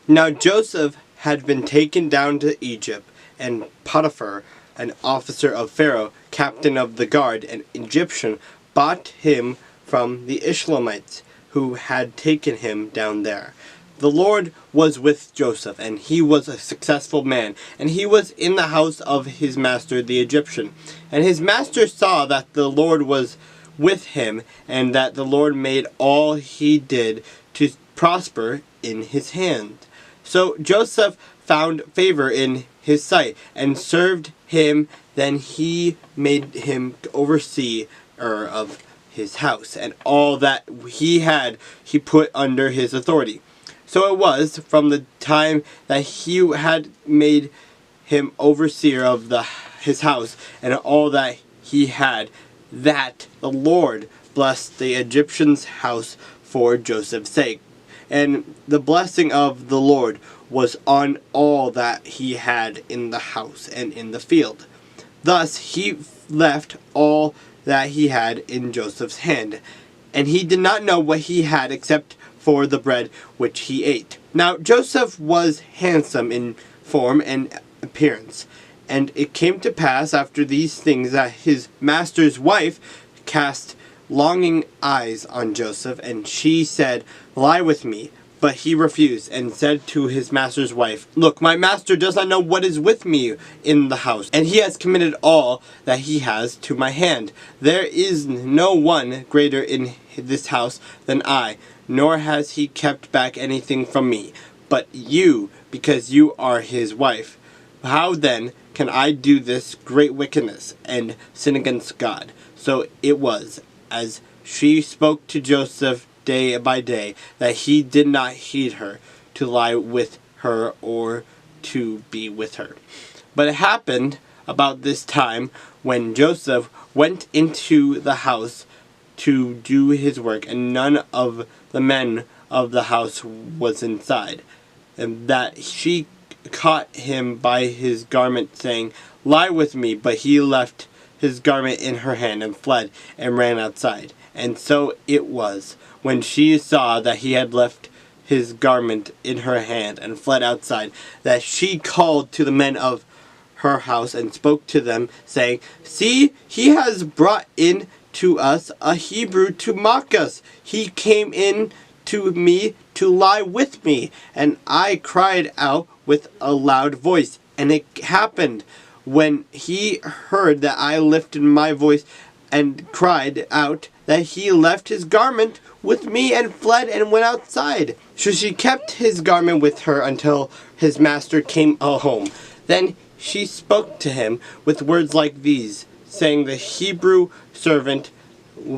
Now Joseph had been taken down to Egypt, and Potiphar, an officer of Pharaoh, captain of the guard, an Egyptian, bought him from the Ishmaelites who had taken him down there. The Lord was with Joseph, and he was a successful man, and he was in the house of his master the Egyptian. And his master saw that the Lord was with him, and that the Lord made all he did to prosper in his hand. So Joseph found favor in his sight, and served him. Then he made him overseer of his house, and all that he had he put under his authority. So it was, from the time that he had made him overseer of his house, and all that he had, that the Lord blessed the Egyptian's house for Joseph's sake. And the blessing of the Lord was on all that he had in the house and in the field. Thus he left all that he had in Joseph's hand, and he did not know what he had except for the bread which he ate. Now Joseph was handsome in form and appearance, and it came to pass after these things that his master's wife cast longing eyes on Joseph, and she said, "Lie with me." But he refused, and said to his master's wife, "Look, my master does not know what is with me in the house, and he has committed all that he has to my hand. There is no one greater in this house than I, nor has he kept back anything from me. But you, because you are his wife, how then can I do this great wickedness and sin against God?" So it was, as she spoke to Joseph day by day, that he did not heed her, to lie with her or to be with her. But it happened about this time, when Joseph went into the house to do his work, and none of the men of the house was inside, and that she caught him by his garment, saying, "Lie with me." But he left his garment in her hand, and fled, and ran outside. And so it was, when she saw that he had left his garment in her hand, and fled outside, that she called to the men of her house, and spoke to them, saying, "See, he has brought in to us a Hebrew to mock us. He came in to me to lie with me, and I cried out with a loud voice. And it happened, when he heard that I lifted my voice and cried out, that he left his garment with me and fled and went outside." So she kept his garment with her until his master came home. Then she spoke to him with words like these, saying, "The Hebrew servant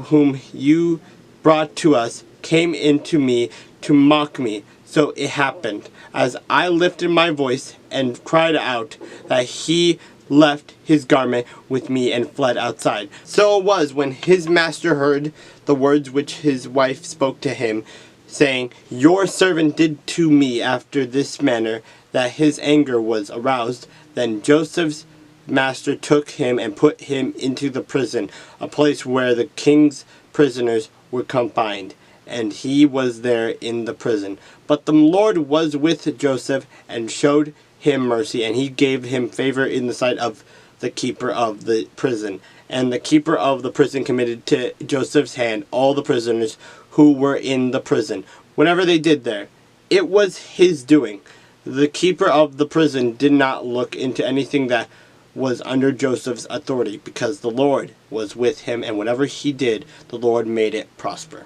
whom you brought to us came in to me to mock me." So it happened, as I lifted my voice and cried out, that he left his garment with me and fled outside. So it was, when his master heard the words which his wife spoke to him, saying, "Your servant did to me after this manner," that his anger was aroused. Then Joseph's master took him and put him into the prison, a place where the king's prisoners were confined, and he was there in the prison. But the Lord was with Joseph, and showed him mercy, and he gave him favor in the sight of the keeper of the prison. And the keeper of the prison committed to Joseph's hand all the prisoners who were in the prison, whatever they did there. It was his doing. The keeper of the prison did not look into anything that was under Joseph's authority, because the Lord was with him, and whatever he did, the Lord made it prosper.